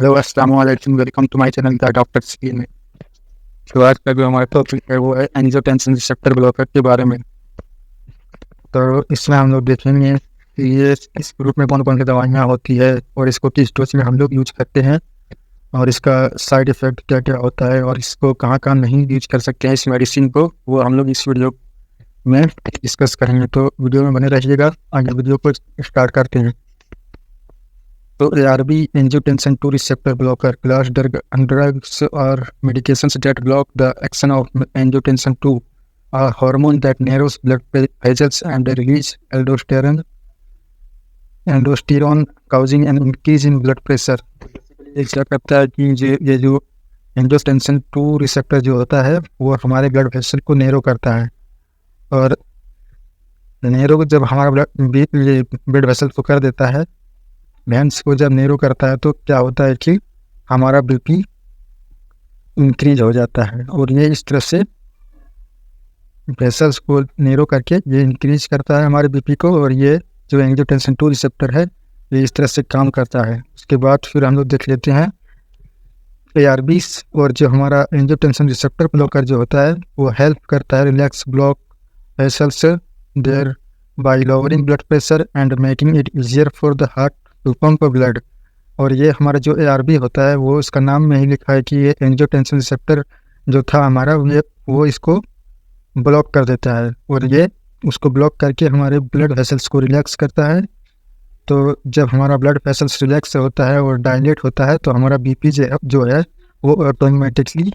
Hello अस्सलाम वालेकुम, welcome to my channel the doctor screen. तो आज का जो हमारा टॉपिक है वो है एंजियोटेंसिन रिसेप्टर ब्लॉकर के बारे में। तो इसमें हम लोग देखेंगे कि ये इस ग्रुप में कौन कौन सी दवाइयाँ होती है और इसको किस डोज में हम लोग यूज करते हैं और इसका साइड इफ़ेक्ट क्या क्या होता है और इसको कहाँ कहाँ नहीं यूज कर सकते हैं इस मेडिसिन को, वो हम लोग इस वीडियो में डिस्कस करेंगे। तो वीडियो में बने रहिएगा। आगे वीडियो को स्टार्ट करते हैं। तो ARB angiotensin 2 receptor blocker class drugs or medications that block the action of angiotensin 2, a hormone that narrows blood vessels and release aldosterone causing an increase in blood pressure। ये क्या करता है कि ये जो एंजियोटेंसिन 2 रिसेप्टर जो होता है वो हमारे ब्लड वेसल को नैरो करता है, और नैरो जब हमारा ब्लड वेसल को कर देता है, वेंस को जब नैरो करता है, तो क्या होता है कि हमारा बीपी इंक्रीज हो जाता है। और ये इस तरह से वेसल्स को नैरो करके ये इंक्रीज करता है हमारे बीपी को, और ये जो एंजियोटेंसिन 2 रिसेप्टर है ये इस तरह से काम करता है। उसके बाद फिर हम लोग देख लेते हैं ARBs। और जो हमारा एंजियोटेंसिन रिसेप्टर ब्लॉकर जो होता है वो हेल्प करता है relax block vessels thereby lowering blood pressure and making it easier for the heart to pump blood. और ये हमारा जो ARB होता है वो इसका नाम में ही लिखा है कि ये एंजियोटेंसिन रिसेप्टर जो था हमारा वो इसको ब्लॉक कर देता है, और ये उसको ब्लॉक करके हमारे ब्लड वेसल्स को रिलैक्स करता है। तो जब हमारा ब्लड वेसल्स रिलैक्स होता है और डायलेट होता है तो हमारा बीपी जो है वो ऑटोमेटिकली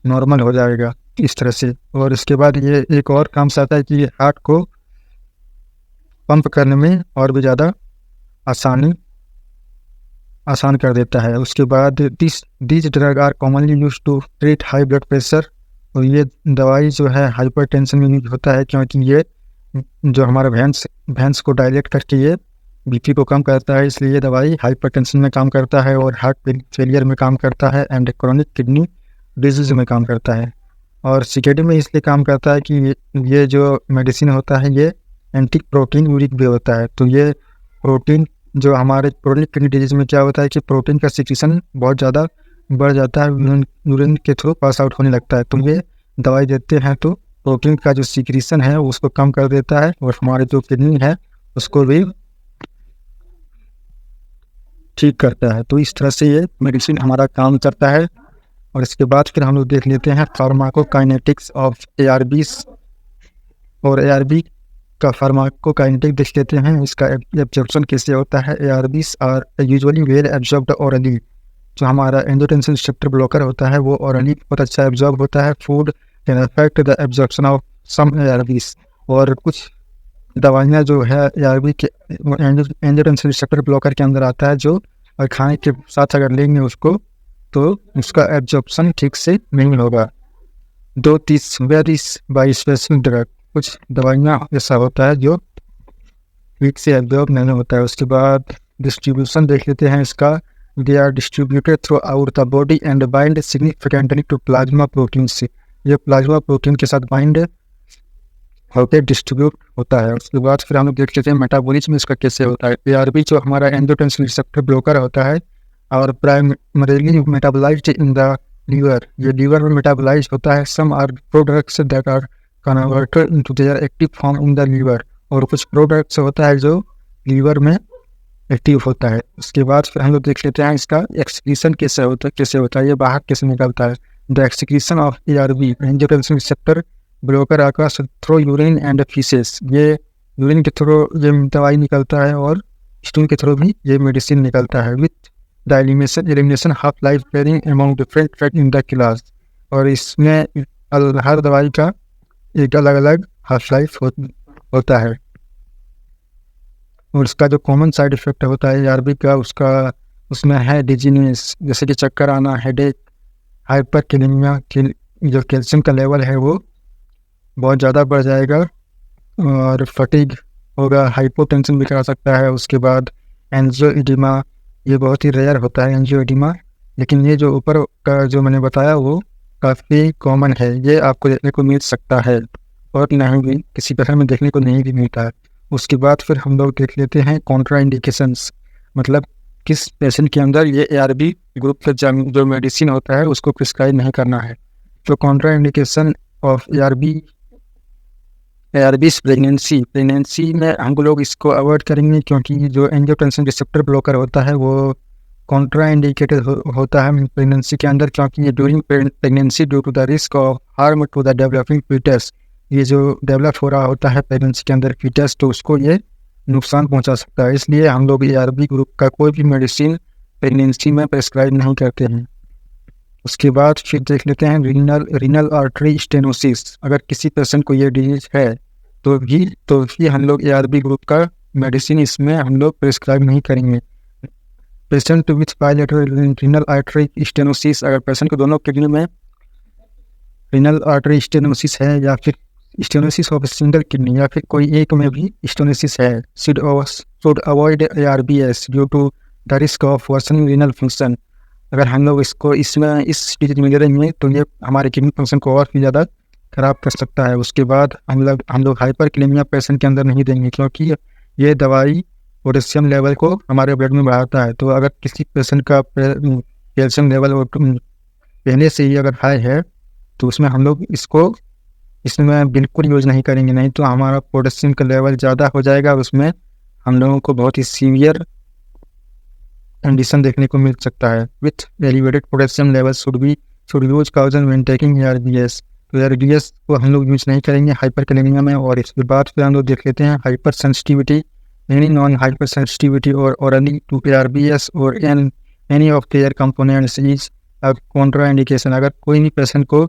नॉर्मल हो जाएगा इस तरह से। और इसके बाद ये एक और काम से आता है कि ये हार्ट को पंप करने में और भी ज़्यादा आसान कर देता है। उसके बाद these drug are commonly use to treat high blood pressure. और ये दवाई जो है हाइपरटेंशन में यूज होता है, क्योंकि ये जो हमारा वेंस को डायलेट करके ये बीपी को कम करता है, इसलिए ये दवाई हाइपरटेंशन में काम करता है और हार्ट फेलियर में काम करता है एंड क्रोनिक किडनी डिजीज में काम करता है। और CKD में इसलिए काम करता है कि ये जो मेडिसिन होता है ये एंटी प्रोटीन यूरिक भी होता है। तो ये प्रोटीन जो हमारे क्रोनिक किडनी डिजीज में क्या होता है कि प्रोटीन का सिक्रीशन बहुत ज़्यादा बढ़ जाता है, यूरिन के थ्रू पास आउट होने लगता है। तो ये दवाई देते हैं तो प्रोटीन का जो सिक्रीशन है उसको कम कर देता है और हमारे जो किडनी है उसको भी ठीक करता है। तो इस तरह से ये मेडिसिन हमारा काम करता है। और इसके बाद फिर हम लोग देख लेते हैं फार्माकोकाइनेटिक्स ऑफ ARBs। और ARB का फार्माकोकाइनेटिक देख लेते हैं, इसका एब्जॉर्प्शन कैसे होता है। ARBs are usually well absorbed orally. जो हमारा एंजियोटेंसिन रिसेप्टर ब्लॉकर होता है वो ओरली बहुत अच्छा एब्जॉर्ब होता है। Food can affect the absorption of some ARBs। और कुछ दवाइयाँ जो है ARB के एंजियोटेंसिन रिसेप्टर ब्लॉकर के अंदर आता है, जो और खाने के साथ अगर लेंगे उसको तो उसका एब्जॉर्प्शन ठीक से नहीं होगा। दो तीस वेरीज बाई स्पेशल ड्रग, कुछ दवाइयाँ ऐसा होता है जो ठीक से एब्जॉर्ब नहीं होता है। उसके बाद डिस्ट्रीब्यूशन देख लेते हैं इसका। They are distributed throughout the body and bind significantly to plasma protein से। ये प्लाज्मा प्रोटीन के साथ बाइंड होकर डिस्ट्रीब्यूट होता है। उसके बाद फिर हम लोग देख लेते हैं मेटाबॉलिज्म इसका कैसे होता है। ARB जो हमारा एंजियोटेंसिन रिसेप्टर ब्लॉकर होता है और primarily metabolized in the liver, ये लीवर में मेटाबोलाइज होता है। Some are products that are converted into their active form in the liver. और कुछ प्रोडक्ट्स होता है जो लीवर में एक्टिव होता है। उसके बाद फिर हम लोग देख लेते हैं इसका एक्सक्रीशन कैसे होता है, ये बाहर कैसे निकलता है। The excretion of ARB angiotensin receptor blocker occurs through urine and faeces. ये यूरिन के थ्रू ये दवाई निकलता है और स्टूल के थ्रू भी ये मेडिसिन निकलता है। With the elimination half life varying among different drug in the class. और इसमें हर दवाई का एक अलग अलग हाफ लाइफ होता है। और उसका जो कॉमन साइड इफेक्ट होता है ARB का, उसमें है डिजीनेस, जैसे कि चक्कर आना, हेडेक, हाइपरकेलेमिया, जो कैल्शियम का लेवल है वो बहुत ज़्यादा बढ़ जाएगा, और फटीग होगा, हाइपोटेंशन भी करा सकता है। उसके बाद एंजियोइडिमा, ये बहुत ही रेयर होता है एंजियोइडिमा, लेकिन ये जो ऊपर का जो मैंने बताया वो काफ़ी कॉमन है, ये आपको देखने को मिल सकता है और नहीं भी किसी तरह में देखने को नहीं भी मिलता है। उसके बाद फिर हम लोग देख लेते हैं कॉन्ट्रा इंडिकेशंस, मतलब किस पेशेंट के अंदर ये ARB ग्रुप का जो मेडिसिन होता है उसको प्रिस्क्राइब नहीं करना है। तो Contra indication of ARBs pregnancy में हम लोग इसको अवॉइड करेंगे, क्योंकि जो एंजियोटेंसिन रिसेप्टर ब्लॉकर होता है वो कॉन्ट्रा इंडिकेटेड होता है प्रेगनेंसी के अंदर, क्योंकि ये during pregnancy due to the risk of harm to the developing foetus, ये जो डेवलप हो रहा होता है प्रेगनेंसी के अंदर फीटस, तो उसको ये नुकसान पहुंचा सकता है। इसलिए हम लोग ARB ग्रुप का कोई भी मेडिसिन प्रेगनेंसी में प्रेस्क्राइब नहीं करते हैं। उसके बाद फिर देख लेते हैं रीनल आर्टरी स्टेनोसिस। अगर किसी पेशेंट को ये डिजीज है तो भी हम लोग ARB ग्रुप का मेडिसिन इसमें हम लोग प्रेस्क्राइब नहीं करेंगे। Patient with bilateral renal artery stenosis, अगर पेशेंट को दोनों किडनी में रीनल आर्टरी स्टेनोसिस है या फिर स्टेनोसिस ऑफ सिंगल किडनी या फिर कोई एक में भी स्टेनोसिस है, should avoid ARBs due to the risk of worsening renal function. अगर हम लोग इसको इसमें इस डिजीज में ले रहेंगे तो ये हमारे किडनी फंक्शन को और भी ज़्यादा खराब कर सकता है। उसके बाद हम लोग हाइपरकैलेमिया पेशेंट के अंदर नहीं देंगे, क्योंकि ये दवाई पोटेशियम लेवल को हमारे ब्लड में बढ़ाता है। तो अगर किसी पेशेंट का कैल्शियम लेवल पहले से ही अगर हाई है तो उसमें हम लोग इसमें बिल्कुल यूज़ नहीं करेंगे, नहीं तो हमारा पोटेशियम का लेवल ज़्यादा हो जाएगा और उसमें हम लोगों को बहुत ही सीवियर कंडीशन देखने को मिल सकता है। With elevated potassium level should use caution when taking ARBs। तो ARBs को हम लोग यूज नहीं करेंगे हाइपरकैलेमिया में। और इसके बाद फिर हम लोग देख लेते हैं hyper sensitivity, any non hyper sensitivity और ओरली टू ARBs और any of their components is Contra indication. अगर कोई भी पेशेंट को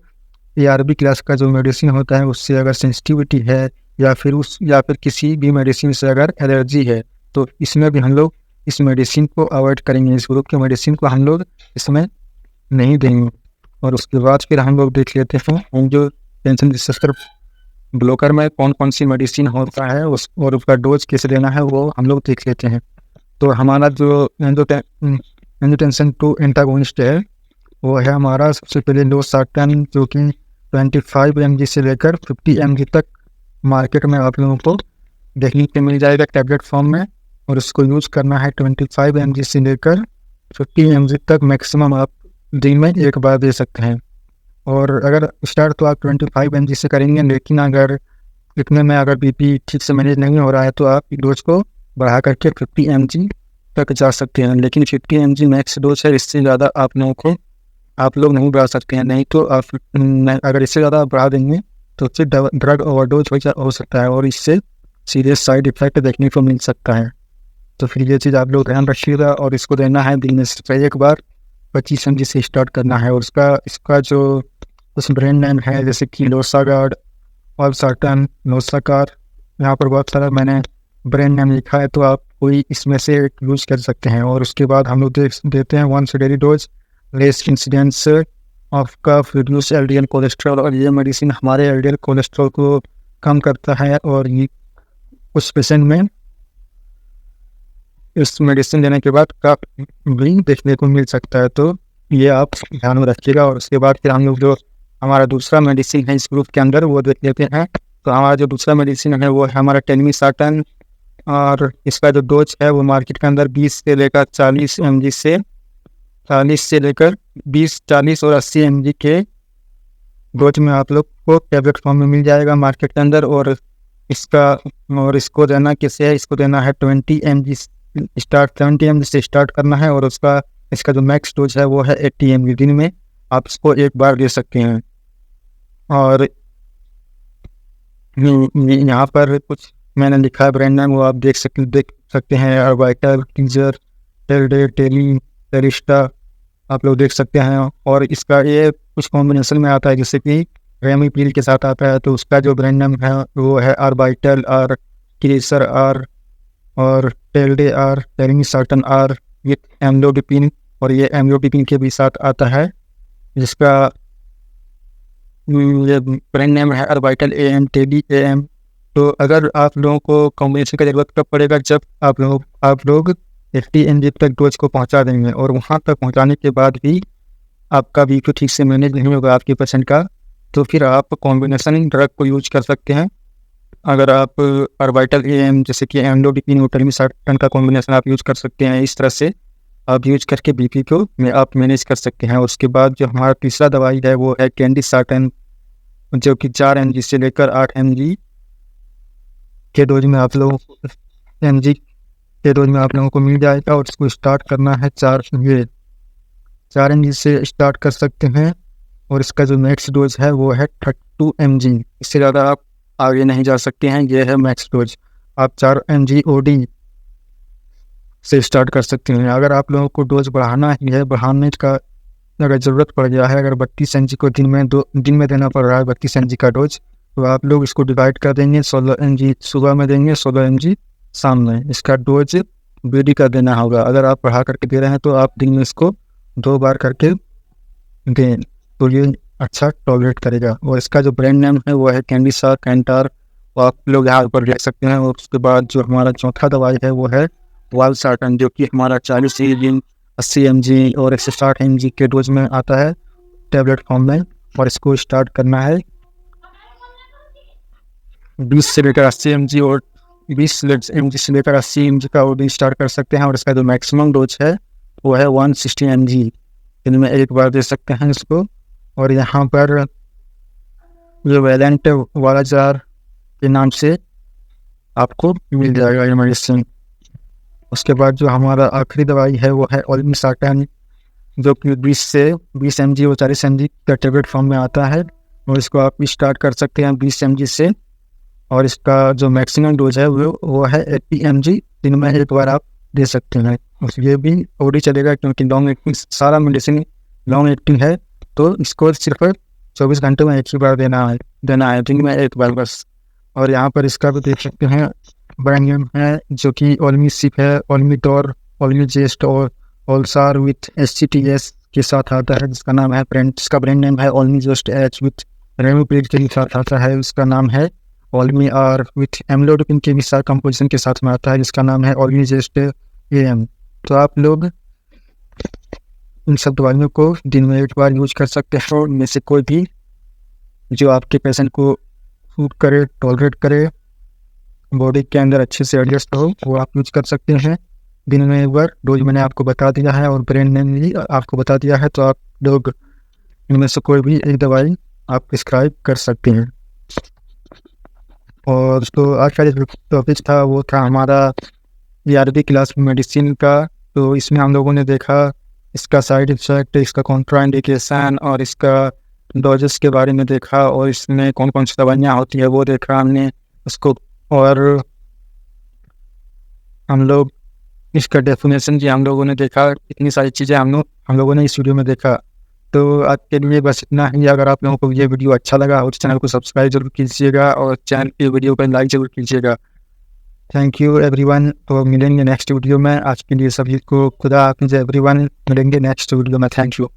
ARB क्लास का जो मेडिसिन होता है उससे अगर सेंसिटिविटी है या फिर किसी भी मेडिसिन से अगर एलर्जी है तो इसमें भी हम लोग इस मेडिसिन को अवॉइड करेंगे। इस ग्रुप के मेडिसिन को हम लोग इसमें नहीं देंगे। और उसके बाद फिर हम लोग देख लेते हैं जो टेंशन रिसेप्टर ब्लॉकर में कौन कौन सी मेडिसिन होता है और उसका डोज कैसे देना है वो हम लोग देख लेते हैं। तो हमारा जो एंजियोटेंसिन 2 एंटागोनिस्ट है वो है हमारा सबसे पहले लोसार्टन, जो कि 25 mg से लेकर 50 mg तक मार्केट में आप लोगों को देखने को मिल जाएगा टैबलेट फॉर्म में। और उसको यूज़ करना है 25 mg से लेकर 50 mg तक मैक्सिमम आप दिन में एक बार दे सकते हैं। और अगर स्टार्ट तो आप 25 mg से करेंगे, लेकिन अगर इतने में अगर BP ठीक से मैनेज नहीं हो रहा है तो आप डोज को बढ़ा करके 50 mg तक जा सकते हैं। लेकिन 50 mg मैक्स डोज है, इससे ज़्यादा आप लोग नहीं बढ़ा सकते हैं। नहीं तो अगर इससे ज़्यादा बढ़ा देंगे तो उससे ड्रग ओवरडोज हो सकता है और इससे सीरियस साइड इफेक्ट देखने को मिल सकता है। तो फिर ये चीज़ आप लोग ध्यान रखिएगा। और इसको देना है दिन में से एक बार 25 mg से स्टार्ट करना है। और इसका जो कुछ ब्रांड नेम है जैसे कि लोसागार्ड, ऑलसार्टन, नोसाकार, यहाँ पर बहुत सारा मैंने ब्रांड नेम लिखा है, तो आप कोई इसमें से यूज़ कर सकते हैं। और उसके बाद हम लोग देते हैं 1 daily dose, less incidence of cough, reduce LDL cholesterol. और ये मेडिसिन हमारे LDL कोलेस्ट्रॉल को कम करता है और ये उस पेशेंट में इस मेडिसिन लेने के बाद काफ़ी भी देखने को मिल सकता है। तो ये आप ध्यान में रखिएगा। और उसके बाद फिर हम लोग जो हमारा दूसरा मेडिसिन है इस ग्रुप के अंदर वो देख लेते हैं। तो हमारा जो दूसरा मेडिसिन है वो है हमारा टेलमिसार्टन, और इसका जो डोज है वो मार्केट के अंदर 20 से लेकर 40 mg से 40 से लेकर 20, 40 और 80 mg के डोज में आप लोग को टैबलेट फॉर्म में मिल जाएगा मार्केट के अंदर। और इसको देना कैसे है, इसको देना है 20 mg 70 mg से स्टार्ट करना है। और इसका जो मैक्स डोज है वो है 80 mg। दिन में आप इसको एक बार दे सकते हैं। और यहाँ पर कुछ मैंने लिखा है ब्रांड नेम, वो आप देख सकते हैं। अर्बाइटल, टीजर, टेलडे, टेलिस्टा आप लोग देख सकते हैं। और इसका ये कुछ कॉम्बिनेशन में आता है, जैसे कि रेमिप्रिल के साथ आता है। तो उसका जो ब्रांड नेम है वो है अर्बाइटल आर, क्रेसर आर, और Telday R, telmisartan R with amlodipine. और ये एम्लोडिपिन के भी साथ आता है, जिसका ये ब्रांड नेम है अर्बाइटल AM, टेली AM। तो अगर आप लोगों को कॉम्बिनेशन का जरूरत कब पड़ेगा, जब आप लोग 80 mg तक डोज को पहुंचा देंगे और वहां तक पहुंचाने के बाद भी आपका BP ठीक से मैनेज नहीं होगा आपके पेशेंट का, तो फिर आप कॉम्बिनेशन ड्रग को यूज कर सकते हैं। अगर आप अर्बाइटल AM जैसे कि एम्लोडिपिन और टेलमिसार्टन का कॉम्बिनेशन आप यूज कर सकते हैं इस तरह से। आप यूज करके बीपी को आप मैनेज कर सकते हैं। उसके बाद जो हमारा तीसरा दवाई है वो है कैंडी साटन, जो कि 4 mg से लेकर 8 mg के डोज में आप लोगों को mg के डोज में आप लोगों को मिल जाएगा। और इसको स्टार्ट करना है 4 mg से स्टार्ट कर सकते हैं। और इसका जो मैक्स डोज है वो है 32 mg, इससे ज़्यादा आप आगे नहीं जा सकते हैं। ये है मैक्स डोज। आप 4 mg OD से स्टार्ट कर सकते हैं। अगर आप लोगों को डोज बढ़ाना ही है, बढ़ाने का अगर ज़रूरत पड़ गया है, अगर 32 mg को दिन में देना पड़ रहा है 32 mg का डोज, तो आप लोग इसको डिवाइड कर देंगे। 16 mg सुबह में देंगे, 16 mg शाम में। इसका डोज BD का देना होगा। अगर आप बढ़ा करके दे रहे हैं तो आप दिन में इसको 2 बार करके दें, तो ये अच्छा टॉलरेट करेगा। और इसका जो ब्रांड नेम है वो है कैंडिसा कैंटार, वो आप लोग यहाँ पर देख सकते हैं। और उसके बाद जो हमारा चौथा दवाई है वो है वालसार्टन, जो कि हमारा 40 mg, 80 mg और 160 mg के डोज में आता है टैबलेट फॉर्म में। और इसको स्टार्ट करना है 20 से लेकर 80 mg और 20 mg से लेकर 80 mg का OD स्टार्ट कर सकते हैं। और इसका जो मैक्सिमम डोज है वो है 160 mg, इनमें एक बार दे सकते हैं इसको। और यहाँ पर जो वैलेंट वाला जार के नाम से आपको मिल जाएगा ये मेडिसिन। उसके बाद जो हमारा आखिरी दवाई है वो है ओल्मिसार्टन, जो कि 20 mg और 40 mg का टैबलेट फॉर्म में आता है। और इसको आप स्टार्ट कर सकते हैं 20 mg से। और इसका जो मैक्सिमम डोज है वो है 80 mg, दिन में एक बार आप दे सकते हैं। ये भी OD चलेगा, क्योंकि लॉन्ग एक्टिंग, सारा मेडिसिन लॉन्ग एक्टिंग है, तो इसको सिर्फ 24 घंटे में एक ही बार देना है, दिन में एक बार बस। और यहाँ पर इसका भी देख सकते हैं ब्रांड नेम है, जो कि ओल्मीसिप है, ओल्मीडोर, ओल्मीजेस्ट और ओल्सार विथ HCTS के साथ आता है, जिसका नाम है इसका ब्रांड नेम है ओल्मीजेस्ट H विथ रेमोप्रिड के साथ आता है, उसका नाम है ओल्मी आर विथ एम्लोडोपिन के भी साथ कंपोजिशन के साथ में आता है, जिसका नाम है ओल्मीजेस्ट AM। तो आप लोग इन सब दवाइयों को दिन में एक बार यूज कर सकते हैं। और इनमें से कोई भी जो आपके पेशेंट को सूट करे, टॉलरेट करे, बॉडी के अंदर अच्छे से एडजस्ट हो, वो आप यूज कर सकते हैं दिन में एक बार। डोज मैंने आपको बता दिया है और ब्रांड नेम भी आपको बता दिया है, तो आप लोग इनमें से कोई भी एक दवाई आप प्रिस्क्राइब कर सकते हैं। और तो आज का जो टॉपिक था वो था हमारा ARV क्लास मेडिसिन का। तो इसमें हम लोगों ने देखा इसका साइड इफेक्ट, इसका कॉन्ट्राइंडिकेशन और इसका डोजेस के बारे में देखा, और इसमें कौन कौन सी दवाइयाँ होती है वो देखा हमने उसको। और हम लोग इसका डेफिनेशन भी हम लोगों ने देखा। इतनी सारी चीज़ें हम लोगों ने इस वीडियो में देखा। तो आज के लिए बस इतना ही। अगर आप लोगों को ये वीडियो अच्छा लगा और चैनल को सब्सक्राइब जरूर कीजिएगा और चैनल की वीडियो पर लाइक जरूर कीजिएगा। Thank you everyone. तो मिलेंगे नेक्स्ट वीडियो में। आज के लिए सभी को खुदा हाफिज़ एवरीवन। मिलेंगे नेक्स्ट वीडियो में। Thank you.